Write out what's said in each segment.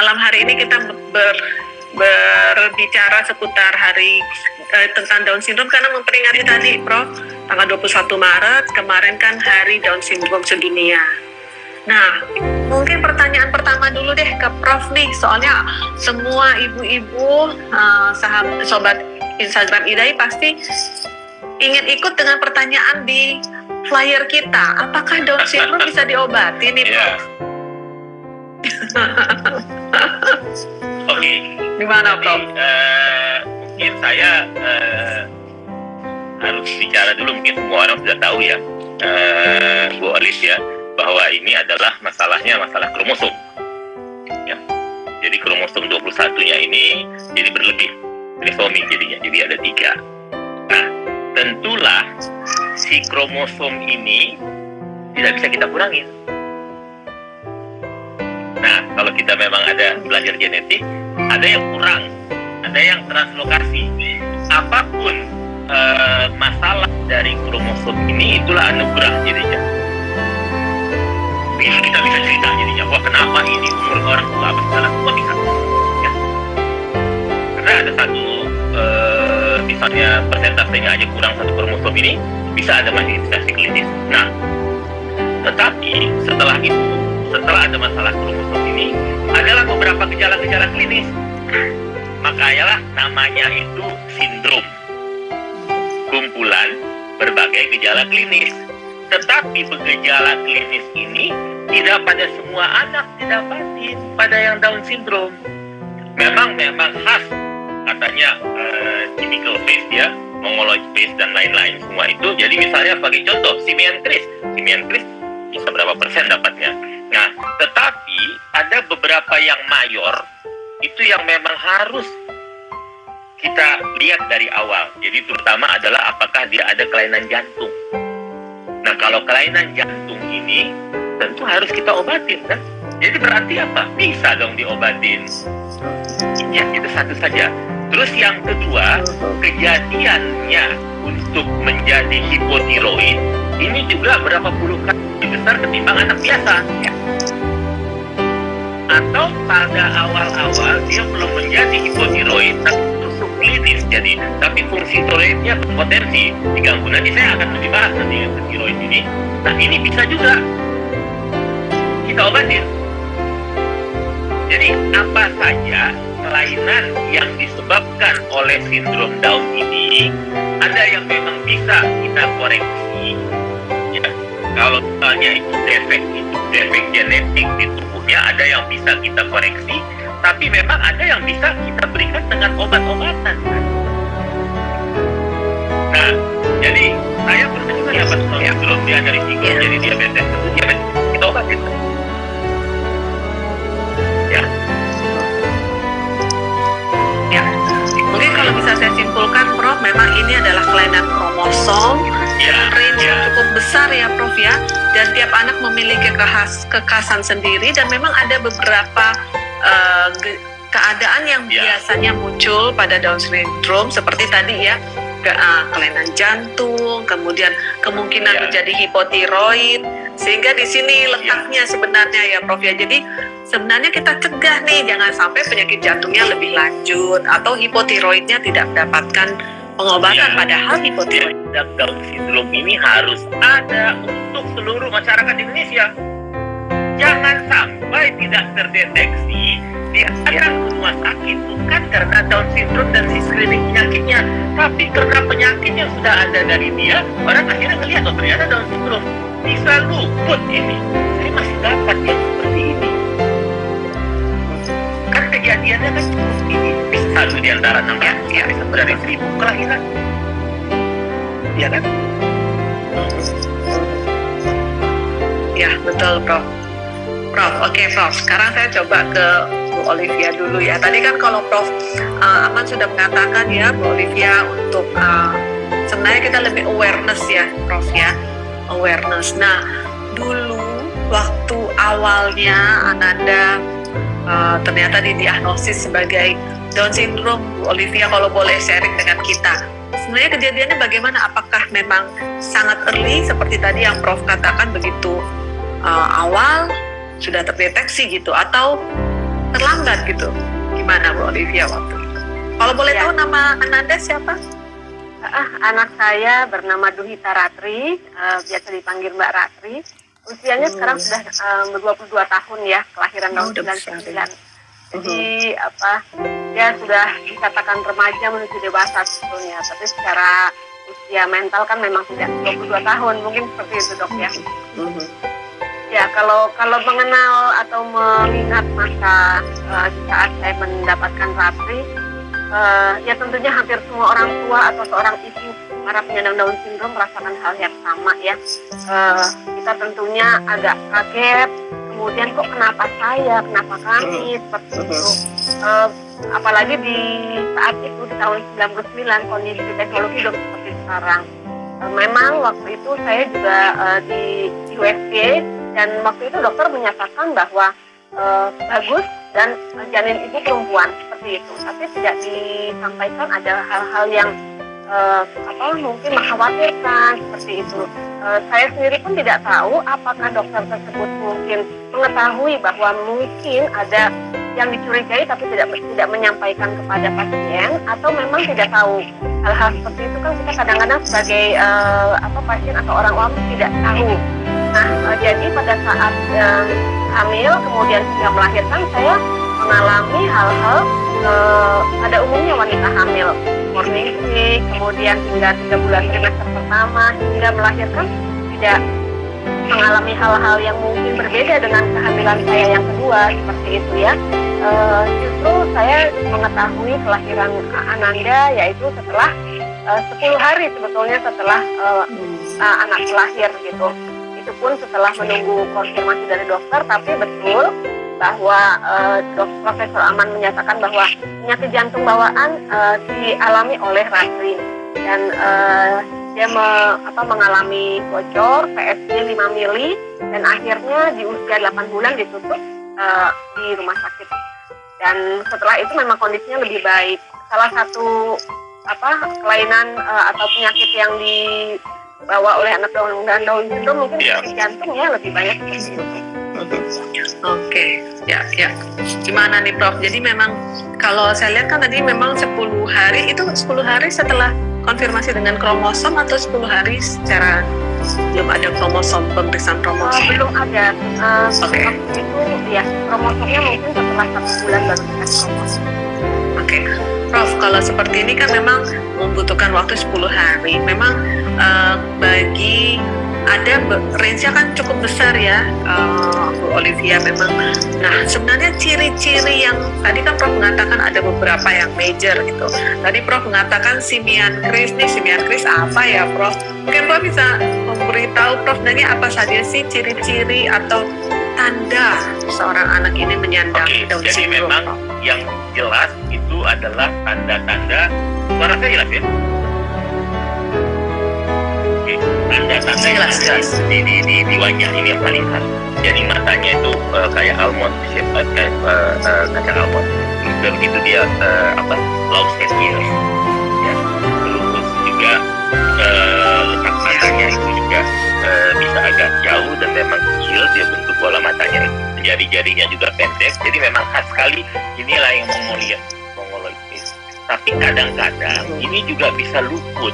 Malam hari ini kita berbicara seputar hari tentang Down Syndrome karena memperingati tadi, Prof, tanggal 21 Maret kemarin kan Hari Down Syndrome sedunia. Nah, mungkin pertanyaan pertama dulu deh ke Prof nih, soalnya semua ibu-ibu, sobat Instagram Idai pasti ingin ikut dengan pertanyaan di flyer kita. Apakah Down Syndrome bisa diobati nih, Prof? Oke. Gimana, Prof? Mungkin saya harus bicara dulu, mungkin semua orang sudah tahu ya, Bu Alicia, bahwa ini adalah masalahnya masalah kromosom. Ya. Jadi kromosom 21-nya ini jadi berlebih, trisomi jadinya, jadi ada 3. Nah, tentulah si kromosom ini tidak bisa kita kurangin. Nah, kalau kita memang ada belajar genetik, ada yang kurang, ada yang translokasi. Apapun masalah dari kromosom ini, itulah anugerah jadinya. Begitu kita bisa cerita jadinya, wah kenapa ini umur orang tua apa segala semua bisa. Ya. Karena ada satu, misalnya persentasenya aja kurang satu kromosom ini, bisa ada manifestasi klinis. Nah, tetapi setelah itu, setelah ada masalah kromosom ini, adalah beberapa gejala-gejala klinis. Makanya namanya itu sindrom. Kumpulan berbagai gejala klinis. Tetapi gejala klinis ini tidak pada semua anak didapatin pada yang Down syndrome. Memang khas, katanya typical face ya, mongoloid face dan lain-lain semua itu. Jadi misalnya sebagai contoh, Simeon Chris bisa berapa persen dapatnya. Nah, tetapi ada beberapa yang mayor, itu yang memang harus kita lihat dari awal. Jadi terutama adalah apakah dia ada kelainan jantung. Nah, kalau kelainan jantung ini tentu harus kita obatin kan. Jadi berarti apa? Bisa dong diobatin. Ya, itu satu saja. Terus yang kedua, kejadiannya untuk menjadi hipotiroid ini juga berapa puluh kali lebih besar ketimbang anak biasa. Ya. Atau pada awal-awal dia belum menjadi hipotiroid, tapi tusuk klinis jadi, tapi fungsi tiroidnya berpotensi diganggu. Nanti saya akan lebih bahas nanti tiroid ini. Nah, ini bisa juga kita obatin. Jadi apa saja kelainan yang disebabkan oleh sindrom Down ini, ada yang memang bisa kita koreksi. Ya, kalau misalnya itu defek genetik di tubuhnya, ada yang bisa kita koreksi, tapi memang ada yang bisa kita berikan dengan obat-obatan. Nah, jadi saya pernah juga dapat sindrom dia dari risiko jadi diabetes, kita obatin. Ya, mungkin kalau bisa saya simpulkan, Prof, memang ini adalah kelainan kromosom, range yang cukup besar ya, Prof ya, dan tiap anak memiliki kekhasan sendiri, dan memang ada beberapa keadaan yang biasanya muncul pada Down syndrome seperti tadi ya, kelainan jantung, kemudian kemungkinan menjadi hipotiroid, sehingga di sini letaknya sebenarnya ya, Prof ya. Jadi sebenarnya kita cegah nih, jangan sampai penyakit jantungnya lebih lanjut atau hipotiroidnya tidak mendapatkan pengobatan, padahal hipotiroid Down syndrome ini harus ada untuk seluruh masyarakat Indonesia. Jangan sampai tidak terdeteksi, dia akan ke rumah sakit bukan karena Down syndrome dan screening penyakitnya, tapi karena penyakit yang sudah ada dari dia. Orang akhirnya melihat, oh ternyata Down syndrome, bisa luput ini, saya masih dapat yang seperti ini. Kan kejadiannya kan cukup ini, satu di antara 600 ya, dari 1000 kelahiran. Iya kan? Ya, betul, Prof. Oke, Prof. Sekarang saya coba ke Bu Olivia dulu ya. Tadi kan kalau Prof Aman sudah mengatakan ya, Bu Olivia, untuk sebenarnya kita lebih awareness ya, Prof ya. Awareness. Nah, dulu waktu awalnya Ananda ternyata didiagnosis sebagai Down syndrome, Bu Olivia kalau boleh sharing dengan kita. Sebenarnya kejadiannya bagaimana? Apakah memang sangat early seperti tadi yang Prof katakan, begitu awal sudah terdeteksi gitu, atau terlambat gitu. Gimana Bu Olivia waktu itu? Kalau boleh Ya. tahu nama Ananda siapa? Anak saya bernama Duhita Ratri, biasa dipanggil Mbak Ratri. Usianya sekarang sudah 22 tahun ya, kelahiran tahun udah besar 99. ya. Jadi dia sudah dikatakan remaja menuju dewasa sebetulnya, tapi secara usia mental kan memang tidak 22 tahun, mungkin seperti itu Dok ya. Ya, kalau mengenal atau mengingat masa saat saya mendapatkan Ratri, ya tentunya hampir semua orang tua atau seorang ibu para penyandang Down syndrome merasakan hal yang sama ya. Kita tentunya agak kaget, kemudian kok kenapa saya, kenapa kami, seperti itu. Apalagi di saat itu, di tahun 99, kondisi teknologi belum seperti sekarang. Memang waktu itu saya juga di USG, dan waktu itu dokter menyatakan bahwa bagus dan janin ibu perempuan seperti itu, tapi tidak disampaikan ada hal-hal yang mungkin mengkhawatirkan seperti itu. Saya sendiri pun tidak tahu apakah dokter tersebut mungkin mengetahui bahwa mungkin ada yang dicurigai tapi tidak menyampaikan kepada pasien, atau memang tidak tahu. Hal-hal seperti itu kan kita kadang-kadang sebagai pasien atau orang awam tidak tahu. Nah, jadi pada saat hamil kemudian hingga melahirkan, saya mengalami hal-hal pada umumnya wanita hamil, morning sick, kemudian hingga 3 bulan trimester pertama hingga melahirkan tidak mengalami hal-hal yang mungkin berbeda dengan kehamilan saya yang kedua seperti itu ya. Justru saya mengetahui kelahiran Ananda yaitu setelah 10 hari sebetulnya setelah anak lahir gitu. Itu pun setelah menunggu konfirmasi dari dokter, tapi betul bahwa Profesor Aman menyatakan bahwa penyakit jantung bawaan dialami oleh Ratri, dan dia mengalami bocor PSG 5 mili, dan akhirnya di usia 8 bulan ditutup di rumah sakit. Dan setelah itu memang kondisinya lebih baik. Salah satu kelainan atau penyakit yang dibawa oleh anak Down syndrome mungkin penyakit jantung ya, lebih banyak seperti itu. Oke, ya. Gimana nih Prof? Jadi memang kalau saya lihat kan tadi memang 10 hari setelah konfirmasi dengan kromosom, atau 10 hari secara belum ada kromosom, pemeriksaan kromosom? Belum ada. Oke. Waktu itu ya kromosomnya mungkin setelah 1 bulan baru dikasih kromosom. Oke. Prof, kalau seperti ini kan memang membutuhkan waktu 10 hari. Memang bagi ada range-nya kan cukup besar ya, Bu Olivia memang. Nah, sebenarnya ciri-ciri yang tadi kan Prof mengatakan ada beberapa yang major gitu. Tadi Prof mengatakan simian Kris apa ya Prof? Mungkin Prof bisa memberitahu Prof sebenarnya apa saja sih ciri-ciri atau tanda seorang anak ini menyandang Down jadi syndrome? memang yang jelas itu adalah tanda-tanda, suara saya jelas ya? Tanda-tanda yang jelas di wajah ini yang paling khas. Jadi matanya itu kayak almond shape, kayak kacang almond. Begitu dia low kecil, ya. Terus juga letak matanya itu juga bisa agak jauh dan memang kecil, dia bentuk bola matanya. Jari-jarinya juga pendek. Jadi memang khas sekali. Inilah yang mongoloidis. Tapi kadang-kadang ini juga bisa luput.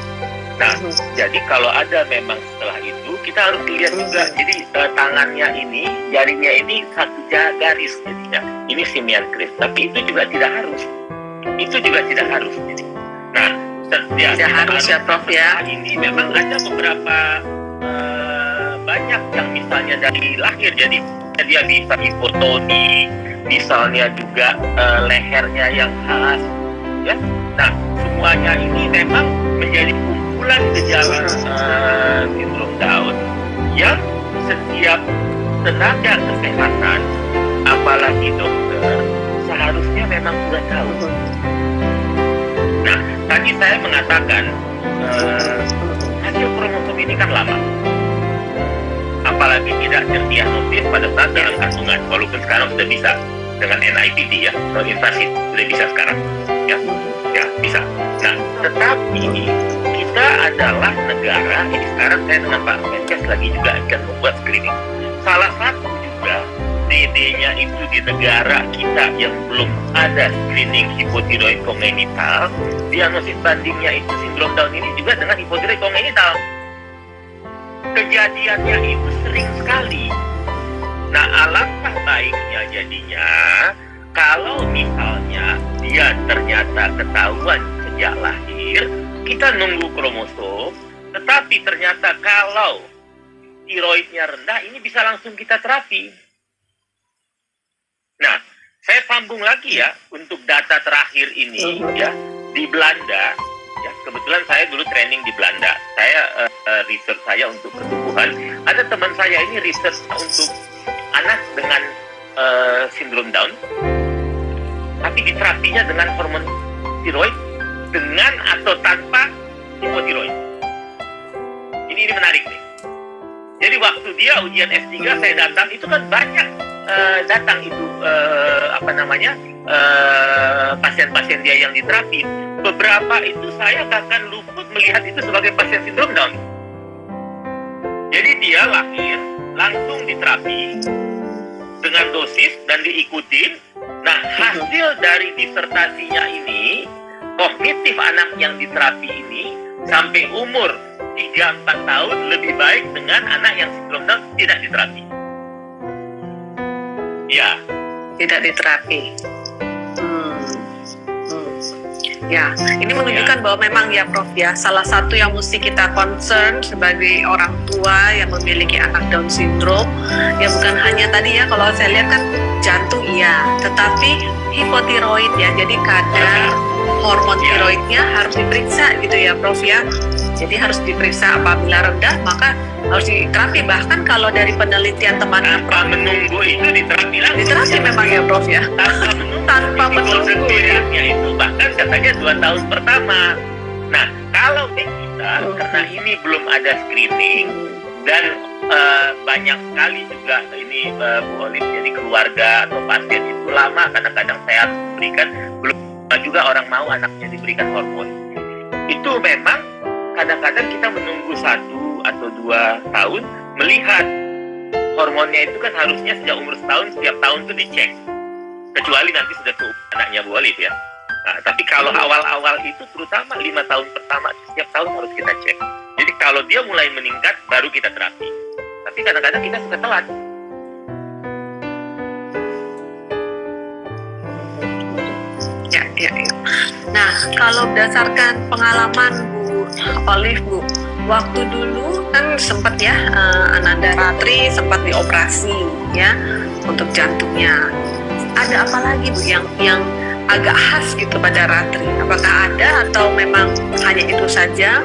Nah, jadi kalau ada memang setelah itu kita harus lihat juga. Jadi tangannya ini, jarinya ini satu garis jadinya. Ini simian Kris, tapi itu juga tidak harus. Jadi, nah, tidak harus ya Prof ya. Ini memang ada beberapa banyak yang misalnya dari lahir, jadi dia bisa hipotonik, misalnya juga lehernya yang khas, ya. Nah, semuanya ini memang menjadi kumpulan gejala sindrom Down yang setiap tenaga kesehatan, apalagi dokter, seharusnya memang sudah tahu. Nah, tadi saya mengatakan hasil kromosom ini kan lama, apalagi tidak terdiagnosis pada saat dalam kandungan, walaupun sekarang sudah bisa dengan NIPT ya, non invasif sudah bisa sekarang, ya bisa. Nah, tetapi kita adalah negara ini sekarang, saya dengan Pak Menkes lagi juga akan membuat screening. Salah satu juga ABCD-nya itu di negara kita yang belum ada screening hipotiroid kongenital, diagnosis bandingnya itu sindrom Down ini juga dengan hipotiroid kongenital. Kejadiannya itu sering sekali. Nah, alangkah baiknya jadinya kalau misalnya dia ternyata ketahuan sejak lahir, kita nunggu kromosom, tetapi ternyata kalau tiroidnya rendah, ini bisa langsung kita terapi. Nah, saya sambung lagi ya untuk data terakhir ini ya di Belanda. Ya, kebetulan saya dulu training di Belanda. Saya research saya untuk ketubuhan. Ada teman saya ini research untuk anak dengan sindrom Down, tapi diterapinya dengan hormon tiroid dengan atau tanpa hipotiroid. Ini menarik nih. Jadi waktu dia ujian S3 saya datang, itu kan banyak datang itu pasien-pasien dia yang diterapi. Beberapa itu saya bahkan luput melihat itu sebagai pasien sindrom Down. Jadi dia lahir langsung diterapi dengan dosis dan diikutin. Nah, hasil dari disertasinya ini, kognitif anak yang diterapi ini sampai umur 3-4 tahun lebih baik dengan anak yang sindrom Down tidak diterapi. Ya. Tidak diterapi. Ya, ini menunjukkan bahwa memang ya Prof ya, salah satu yang mesti kita concern sebagai orang tua yang memiliki anak Down syndrome, ya bukan hanya tadi ya, kalau saya lihat kan jantung iya, tetapi hipotiroid ya, jadi kadar hormon tiroidnya harus diperiksa gitu ya Prof ya. Jadi harus diperiksa, apabila rendah maka harus diterapi. Bahkan kalau dari penelitian temannya tanpa menunggu itu diterapi langsung. Diterapi memang ya Prof ya. Tanpa menunggu ya. Itu bahkan katanya 2 tahun pertama. Nah, kalau di kita karena ini belum ada screening dan banyak sekali juga ini Bu Olive, jadi keluarga atau pasien itu lama kadang-kadang saya harus berikan, belum juga orang mau anaknya diberikan hormon. Itu memang kadang-kadang kita menunggu 1 atau 2 tahun melihat hormonnya itu kan harusnya sejak umur setahun, setiap tahun itu dicek, kecuali nanti sudah ke anaknya Bu Olive ya. Nah, tapi kalau awal-awal itu terutama 5 tahun pertama setiap tahun harus kita cek. Jadi kalau dia mulai meningkat baru kita terapi. Tapi kadang-kadang kita suka telat. Ya. Nah, kalau berdasarkan pengalaman Bu Olive, Bu, waktu dulu kan sempat ya Ananda Ratri sempat dioperasi ya untuk jantungnya. Ada apa lagi Bu yang agak khas gitu pada Ratri? Apakah ada atau memang hanya itu saja?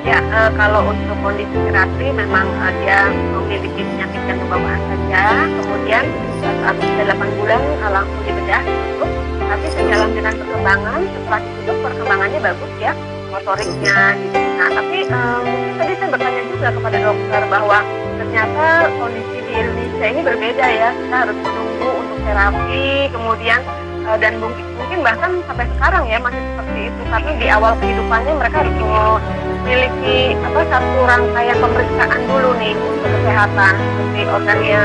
Ya, kalau untuk kondisi Ratri memang dia memiliki penyakit jantung bawaan saja. Kemudian saat usia 8 bulan langsung dibedah ditutup. Tapi sejalan dengan perkembangan, setelah ditutup perkembangannya bagus ya, motoriknya gitu. Nah, tapi mungkin tadi saya bertanya juga kepada dokter bahwa ternyata kondisi di Indonesia ini berbeda ya. Kita harus menunggu untuk terapi, kemudian dan mungkin bahkan sampai sekarang ya masih seperti itu, karena di awal kehidupannya mereka harus memiliki satu rangkaian pemeriksaan dulu nih untuk kesehatan seperti organnya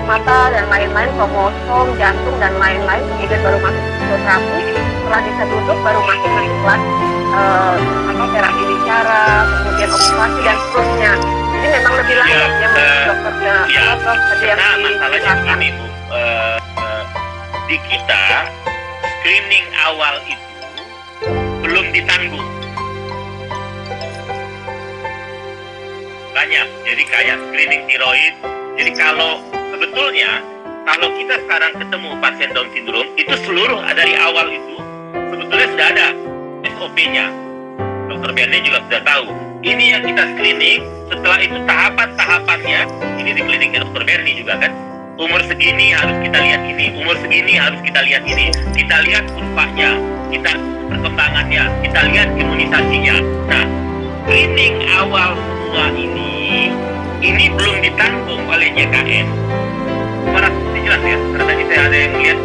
mata dan lain-lain, kromosom, jantung dan lain-lain, kemudian baru masuk fisioterapi. Setelah bisa tutup baru masuk ke kelas terapi bicara, kemudian operasi dan seterusnya. Jadi memang lebih lanjut ya menurut dokter karena masalahnya begini Bu, di kita screening awal itu belum ditanggung banyak. Jadi kayak screening tiroid. Jadi kalau sebetulnya kalau kita sekarang ketemu pasien Down syndrome itu seluruh dari awal itu sebetulnya sudah ada SOP-nya. Dr. Bernie juga sudah tahu. Ini yang kita screening. Setelah itu tahapan-tahapannya ini di kliniknya Dr. Bernie juga kan. Umur segini harus kita lihat ini, umur segini harus kita lihat ini. Kita lihat kurvanya, kita perkembangannya, kita lihat imunisasinya. Nah, screening awal semua ini belum ditanggung oleh JKN. Mana jelas ya, karena tadi saya ada yang lihat.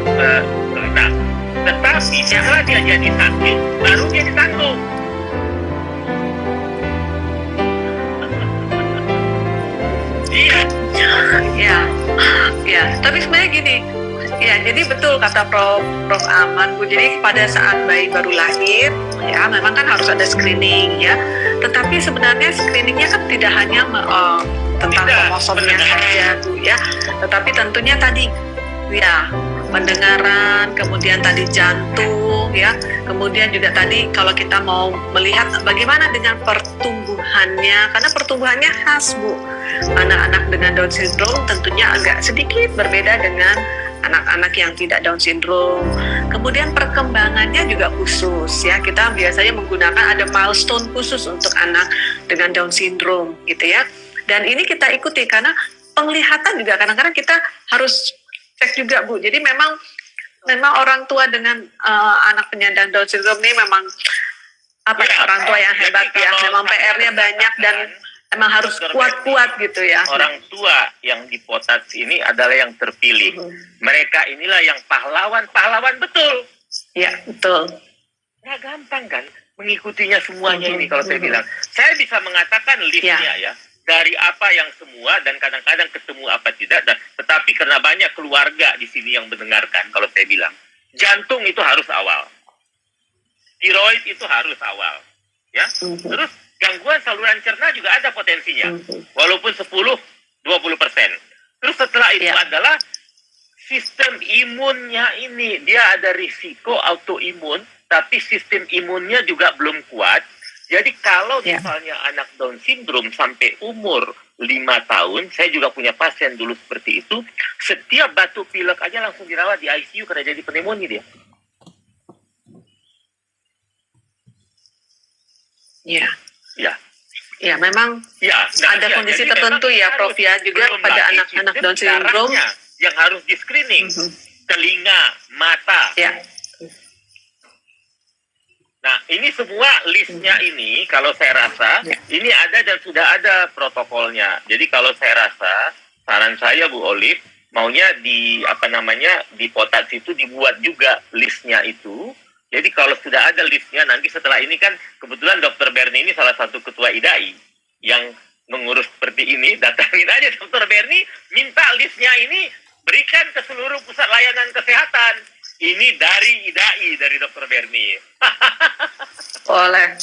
Nah, tetapi setelah dia jadi sakit, baru dia ditanggung. Iya. Ya. Ya, tapi sebenarnya gini, ya jadi betul kata Prof Aman Bu. Jadi pada saat bayi baru lahir, ya memang kan harus ada screening ya. Tetapi sebenarnya screeningnya kan tidak hanya tentang kromosomnya saja Bu ya, tetapi tentunya tadi ya pendengaran, kemudian tadi jantung ya, kemudian juga tadi kalau kita mau melihat bagaimana dengan pertumbuhannya, karena pertumbuhannya khas Bu. Anak-anak dengan Down syndrome tentunya agak sedikit berbeda dengan anak-anak yang tidak Down syndrome. Kemudian perkembangannya juga khusus ya. Kita biasanya menggunakan ada milestone khusus untuk anak dengan Down syndrome gitu ya. Dan ini kita ikuti karena penglihatan juga kadang-kadang kita harus cek juga Bu. Jadi memang orang tua dengan anak penyandang Down syndrome ini memang orang tua yang hebat ya. Memang PR-nya banyak dan emang harus kuat-kuat gitu ya. Orang tua yang di potats ini adalah yang terpilih. Mereka inilah yang pahlawan betul. Ya, betul. Nggak gampang kan mengikutinya semuanya ini kalau saya bilang. Saya bisa mengatakan listnya ya. Dari apa yang semua dan kadang-kadang ketemu apa tidak. Tetapi karena banyak keluarga di sini yang mendengarkan kalau saya bilang. Jantung itu harus awal. Tiroid itu harus awal. Ya. Terus gangguan saluran cerna juga ada potensinya, walaupun 10-20%. Terus setelah itu adalah sistem imunnya ini, dia ada risiko autoimun, tapi sistem imunnya juga belum kuat. Jadi kalau misalnya anak Down syndrome sampai umur 5 tahun, saya juga punya pasien dulu seperti itu, setiap batuk pilek aja langsung dirawat di ICU karena jadi pneumonia dia. Ya. Ya, memang ada kondisi tertentu ya, Prof ya, juga pada anak-anak Down syndrome yang harus di screening, telinga, mata. Ya. Nah, ini semua listnya ini, kalau saya rasa, ini ada dan sudah ada protokolnya. Jadi kalau saya rasa, saran saya Bu Olive, maunya di potats itu dibuat juga listnya itu. Jadi kalau sudah ada listnya, nanti setelah ini kan, kebetulan Dr. Bernie ini salah satu ketua IDAI yang mengurus seperti ini, datangin aja Dr. Bernie, minta listnya ini, berikan ke seluruh pusat layanan kesehatan. Ini dari IDAI, dari Dr. Bernie. Boleh.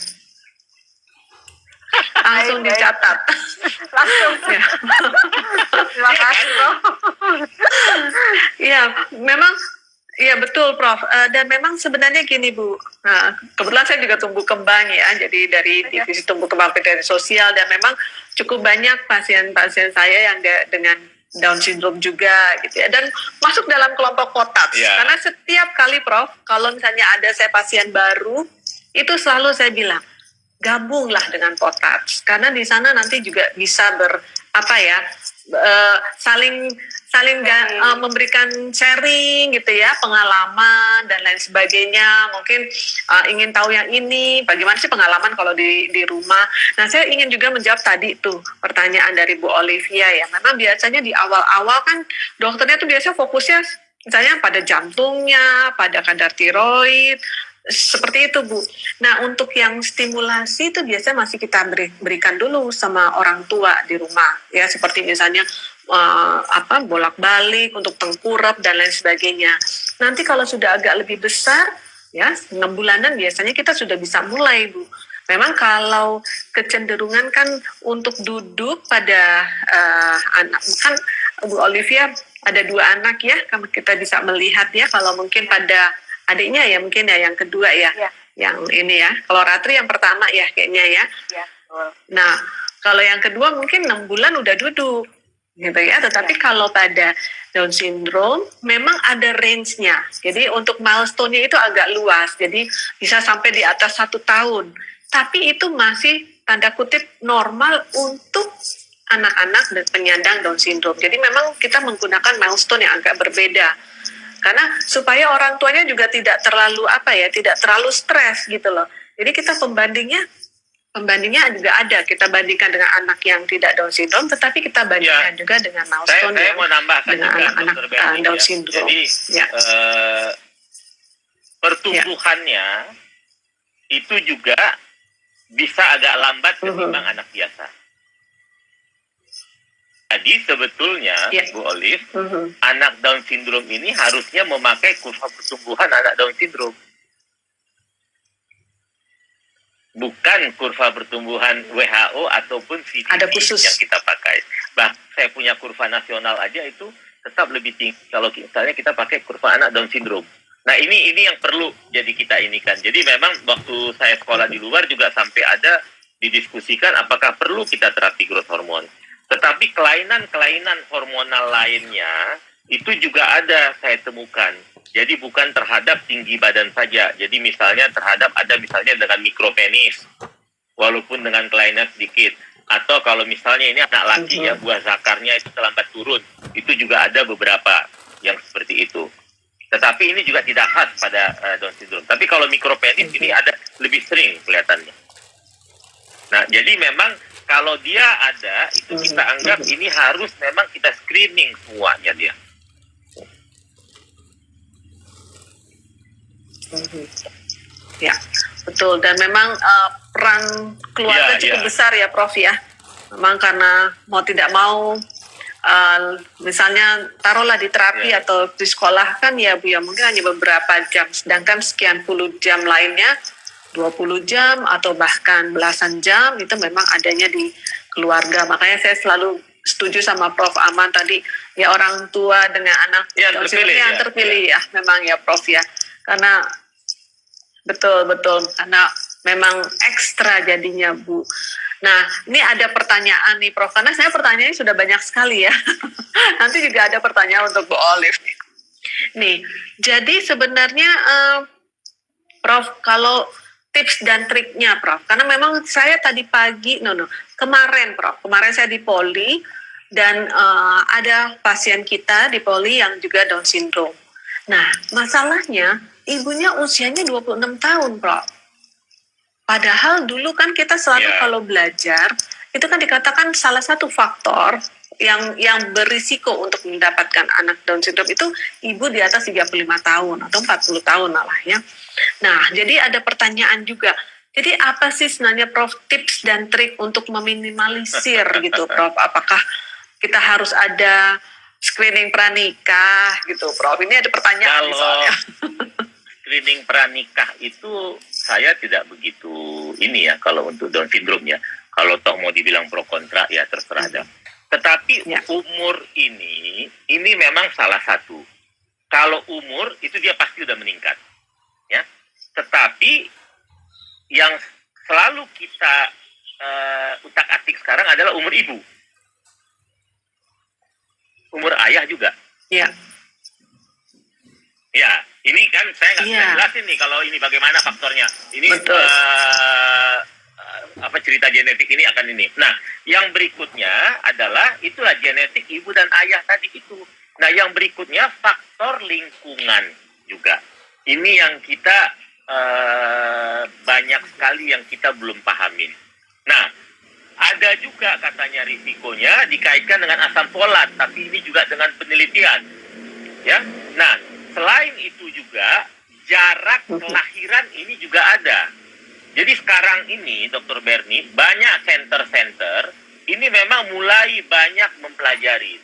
Langsung dicatat. Langsung. Ya. Terima kasih, Bro. Iya, memang. Iya betul Prof. Dan memang sebenarnya gini Bu, nah, kebetulan saya juga tumbuh kembang ya, jadi dari divisi tumbuh kembang pediatri sosial, dan memang cukup banyak pasien-pasien saya yang dengan Down syndrome juga gitu ya, dan masuk dalam kelompok potats. Karena setiap kali Prof, kalau misalnya ada saya pasien baru, itu selalu saya bilang, gabunglah dengan potats, karena di sana nanti juga bisa saling memberikan sharing gitu ya, pengalaman dan lain sebagainya. Mungkin ingin tahu yang ini, bagaimana sih pengalaman kalau di rumah. Nah, saya ingin juga menjawab tadi tuh pertanyaan dari Bu Olivia ya. Memang biasanya di awal-awal kan dokternya tuh biasanya fokusnya misalnya pada jantungnya, pada kadar tiroid, seperti itu Bu. Nah, untuk yang stimulasi itu biasanya masih kita berikan dulu sama orang tua di rumah ya, seperti misalnya bolak-balik untuk tengkurap dan lain sebagainya. Nanti kalau sudah agak lebih besar ya, 6 bulanan biasanya kita sudah bisa mulai Bu. Memang kalau kecenderungan kan untuk duduk pada anak, kan Bu Olivia ada 2 anak ya, kita bisa melihat ya, kalau mungkin pada adiknya ya mungkin ya yang kedua ya, yang ini ya, kalau Ratri yang pertama ya kayaknya ya. Nah, kalau yang kedua mungkin 6 bulan udah duduk gitu ya, tetapi kalau pada Down syndrome memang ada range-nya, jadi untuk milestone-nya itu agak luas, jadi bisa sampai di atas 1 tahun, tapi itu masih tanda kutip normal untuk anak-anak dan penyandang Down syndrome. Jadi memang kita menggunakan milestone yang agak berbeda, karena supaya orang tuanya juga tidak terlalu tidak terlalu stres gitu loh. Jadi kita pembandingnya juga ada, kita bandingkan dengan anak yang tidak Down syndrome, tetapi kita bandingkan juga dengan milestone saya mau nambahkan dengan anak-anak Down syndrome. Jadi pertumbuhannya itu juga bisa agak lambat ketimbang anak biasa. Jadi sebetulnya, Bu Olive, anak Down syndrome ini harusnya memakai kurva pertumbuhan anak Down syndrome. Bukan kurva pertumbuhan WHO ataupun CDC Ada khusus yang kita pakai. Saya punya kurva nasional aja itu tetap lebih tinggi kalau misalnya kita pakai kurva anak Down syndrome. Nah ini yang perlu jadi kita inikan. Jadi memang waktu saya sekolah di luar juga sampai ada didiskusikan apakah perlu kita terapi growth hormone. Tetapi kelainan-kelainan hormonal lainnya itu juga ada saya temukan. Jadi bukan terhadap tinggi badan saja. Jadi misalnya misalnya dengan mikropenis, walaupun dengan kelainan sedikit. Atau kalau misalnya ini anak laki ya, buah zakarnya itu terlambat turun. Itu juga ada beberapa yang seperti itu. Tetapi ini juga tidak khas pada Down syndrome. Tapi kalau mikropenis ini ada lebih sering kelihatannya. Nah, jadi memang kalau dia ada, itu kita anggap ini harus memang kita screening semuanya dia. Ya, betul. Dan memang peran keluarga cukup besar ya, Prof ya. Memang karena mau tidak mau, misalnya taruhlah di terapi atau di sekolah kan ya Bu ya, mungkin hanya beberapa jam. Sedangkan sekian puluh jam lainnya, 20 jam atau bahkan belasan jam itu memang adanya di keluarga. Makanya saya selalu setuju sama Prof Aman tadi, ya orang tua dengan anak Down syndrome yang terpilih ya, memang ya Prof ya. Karena betul karena memang ekstra jadinya Bu. Nah, ini ada pertanyaan nih Prof, karena saya pertanyaannya sudah banyak sekali ya. Nanti juga ada pertanyaan untuk Bu Olive nih. Jadi sebenarnya Prof, kalau tips dan triknya Prof, karena memang saya tadi pagi, kemarin saya di Poli dan ada pasien kita di Poli yang juga Down syndrome. Nah, masalahnya ibunya usianya 26 tahun, Prof. Padahal dulu kan kita selalu kalau belajar, itu kan dikatakan salah satu faktor yang berisiko untuk mendapatkan anak Down syndrome itu ibu di atas 35 tahun atau 40 tahun malah ya. Nah, jadi ada pertanyaan juga. Jadi apa sih sebenarnya Prof tips dan trik untuk meminimalisir gitu, Prof? Apakah kita harus ada screening pranikah gitu, Prof? Ini ada pertanyaan misalnya. Screening pranikah itu saya tidak begitu ini ya kalau untuk Down syndrome ya. Kalau toh mau dibilang pro kontra ya terserah dah. Tetapi umur ini memang salah satu. Kalau umur itu dia pasti udah meningkat, ya. Tetapi yang selalu kita utak-atik sekarang adalah umur ibu. Umur ayah juga. Iya. Ya, ini kan saya nggak bisa jelasin nih kalau ini bagaimana faktornya. Ini cerita genetik ini akan ini. Nah, yang berikutnya adalah itulah genetik ibu dan ayah tadi itu. Nah, yang berikutnya faktor lingkungan juga. Ini yang kita banyak sekali yang kita belum pahamin. Nah, ada juga katanya risikonya dikaitkan dengan asam folat, tapi ini juga dengan penelitian. Ya. Nah, selain itu juga jarak kelahiran ini juga ada. Jadi sekarang ini Dr. Bernie banyak center-center ini memang mulai banyak mempelajari.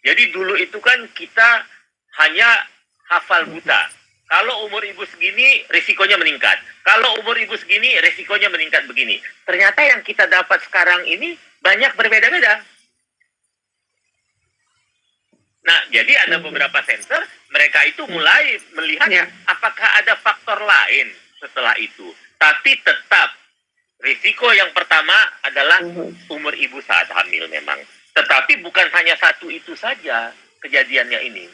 Jadi dulu itu kan kita hanya hafal buta. Kalau umur ibu segini, risikonya meningkat. Kalau umur ibu segini, risikonya meningkat begini. Ternyata yang kita dapat sekarang ini banyak berbeda-beda. Nah, jadi ada beberapa center, mereka itu mulai melihat apakah ada faktor lain setelah itu. Tapi tetap, risiko yang pertama adalah umur ibu saat hamil memang. Tetapi bukan hanya satu itu saja kejadiannya ini.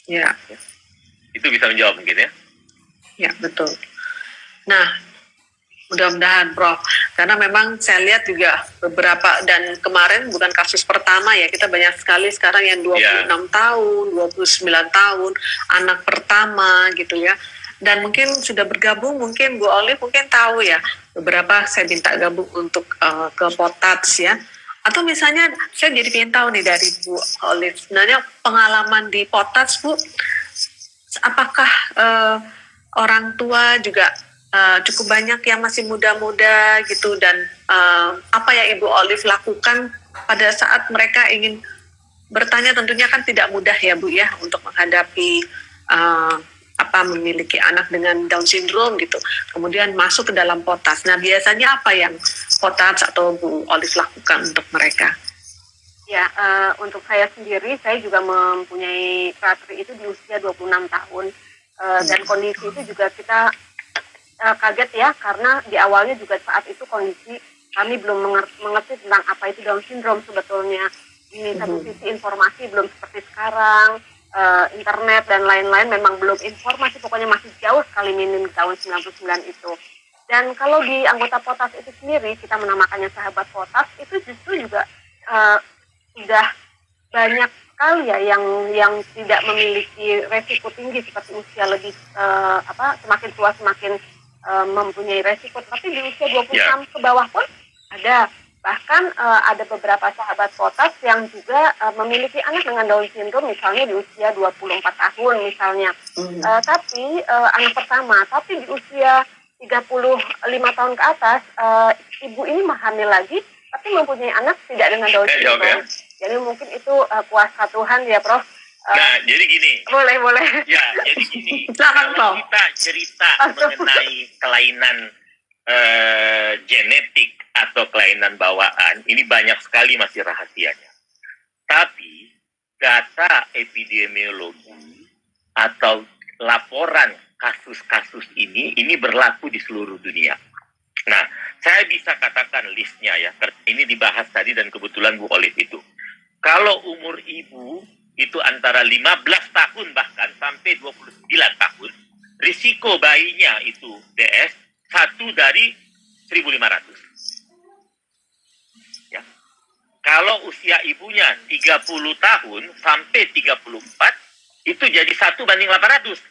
Ya. Itu bisa menjawab mungkin ya? Ya, betul. Nah, mudah-mudahan Prof, karena memang saya lihat juga beberapa, dan kemarin bukan kasus pertama ya, kita banyak sekali sekarang yang 26 tahun, 29 tahun, anak pertama gitu ya. Dan mungkin sudah bergabung, mungkin Bu Olive mungkin tahu ya, beberapa saya minta gabung untuk ke Potats ya. Atau misalnya saya jadi pengen tahu nih dari Bu Olive, sebenarnya pengalaman di Potats Bu, apakah orang tua juga cukup banyak yang masih muda-muda gitu, dan apa yang Ibu Olive lakukan pada saat mereka ingin bertanya, tentunya kan tidak mudah ya Bu ya untuk menghadapi memiliki anak dengan Down syndrome gitu, kemudian masuk ke dalam POTAS. Nah, biasanya apa yang POTAS atau Bu Olive lakukan untuk mereka? Ya, untuk saya sendiri, saya juga mempunyai fratri itu di usia 26 tahun. Dan kondisi itu juga kita kaget ya, karena di awalnya juga saat itu kondisi kami belum mengerti tentang apa itu Down syndrome sebetulnya. Di satu sisi informasi belum seperti sekarang, internet dan lain-lain memang belum, informasi pokoknya masih jauh sekali minim di tahun 99 itu. Dan kalau di anggota POTAS itu sendiri, kita menamakannya sahabat POTAS, itu justru juga sudah banyak sekali ya yang tidak memiliki resiko tinggi seperti usia lebih semakin tua semakin mempunyai resiko, tapi di usia 26 ke bawah pun ada. Bahkan ada beberapa sahabat POTAS yang juga memiliki anak dengan Down syndrome, misalnya di usia 24 tahun misalnya. Tapi anak pertama, tapi di usia 35 tahun ke atas, ibu ini hamil lagi, tapi mempunyai anak tidak dengan Down syndrome. Jadi mungkin itu kuasa Tuhan ya, Prof. Nah, jadi gini. Boleh. Ya, jadi gini. Silakan, Kalau Prof. kita cerita mengenai kelainan genetik atau kelainan bawaan, ini banyak sekali masih rahasianya. Tapi data epidemiologi atau laporan kasus-kasus ini berlaku di seluruh dunia. Nah, saya bisa katakan listnya ya, ini dibahas tadi dan kebetulan Bu Olive itu. Kalau umur ibu itu antara 15 tahun bahkan sampai 29 tahun, risiko bayinya itu DS 1 dari 1.500. Ya. Kalau usia ibunya 30 tahun sampai 34, itu jadi 1 banding 800.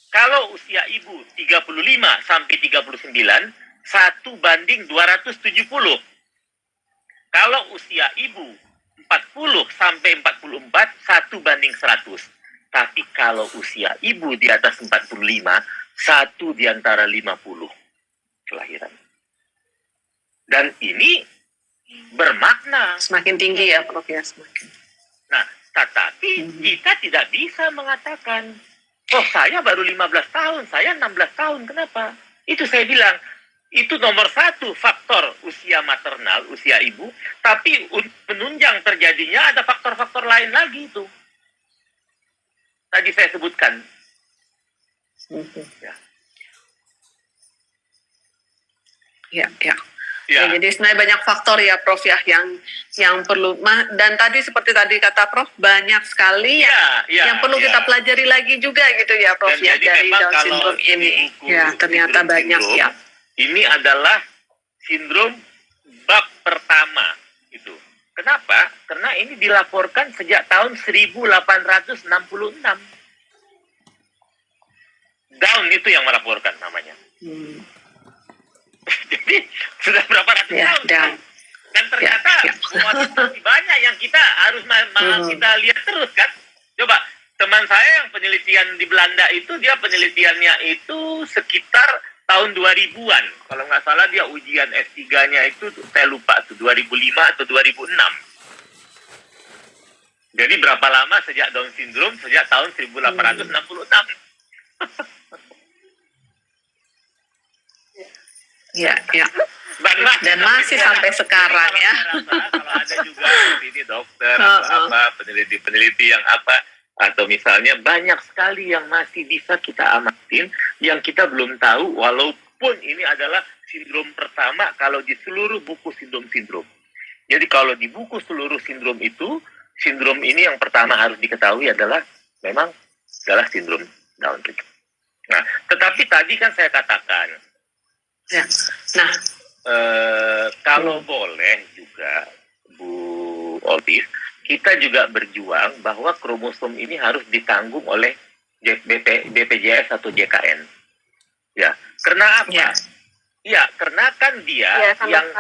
Kalau usia ibu 35 sampai 39, 1 banding 270. Kalau usia ibu 40 sampai 44, 1 banding 100. Tapi kalau usia ibu di atas 45, 1 di antara 50 kelahiran. Dan ini bermakna. Semakin tinggi ya, Prof ya, semakin. Nah, tetapi kita tidak bisa mengatakan, oh saya baru 15 tahun, saya 16 tahun, kenapa? Itu saya bilang, itu nomor 1 faktor usia maternal, usia ibu, tapi penunjang terjadinya ada faktor-faktor lain lagi itu. Tadi saya sebutkan. Ya. Ya, jadi sebenarnya banyak faktor ya, Prof ya, yang perlu, dan tadi seperti tadi kata Prof, banyak sekali yang perlu kita pelajari lagi juga gitu ya, Prof dan ya, dari Down syndrome ini. Ya, ternyata banyak sindrom, ya. Ini adalah sindrom bab pertama itu. Kenapa? Karena ini dilaporkan sejak tahun 1866. Down itu yang melaporkan namanya. Jadi sudah berapa ratus tahun. Dan ternyata masih banyak yang kita harus kita lihat terus kan. Coba teman saya yang penelitian di Belanda itu, dia penelitiannya itu sekitar tahun 2000-an. Kalau nggak salah dia ujian S3-nya itu saya lupa tuh 2005 atau 2006. Jadi berapa lama sejak Down syndrome? Sejak tahun 1866. Ya. Dan masih sampai sekarang ya. Kalau ada juga ini dokter atau peneliti-peneliti yang atau misalnya banyak sekali yang masih bisa kita amatin yang kita belum tahu, walaupun ini adalah sindrom pertama kalau di seluruh buku sindrom. Jadi kalau di buku seluruh sindrom itu, sindrom ini yang pertama harus diketahui adalah memang adalah sindrom Down syndrome. Nah, tetapi tadi kan saya katakan, ya. Nah, kalau boleh juga Bu Olive, kita juga berjuang bahwa kromosom ini harus ditanggung oleh BPJS atau JKN. Ya, karena apa? Ya, karena kan dia yang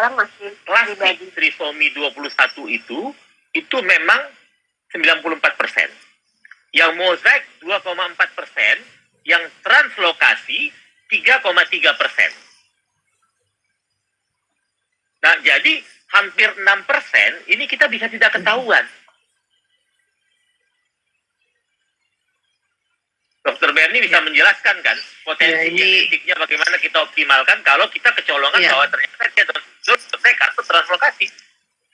klasik trisomi 21 itu memang 94%. Yang mozaik 2,4%, yang translokasi 3,3%. Nah, jadi hampir 6% ini kita bisa tidak ketahuan. Dokter Berni bisa menjelaskan kan potensi Ya, ini genetiknya bagaimana kita optimalkan kalau kita kecolongan Iya. bahwa ternyata dia down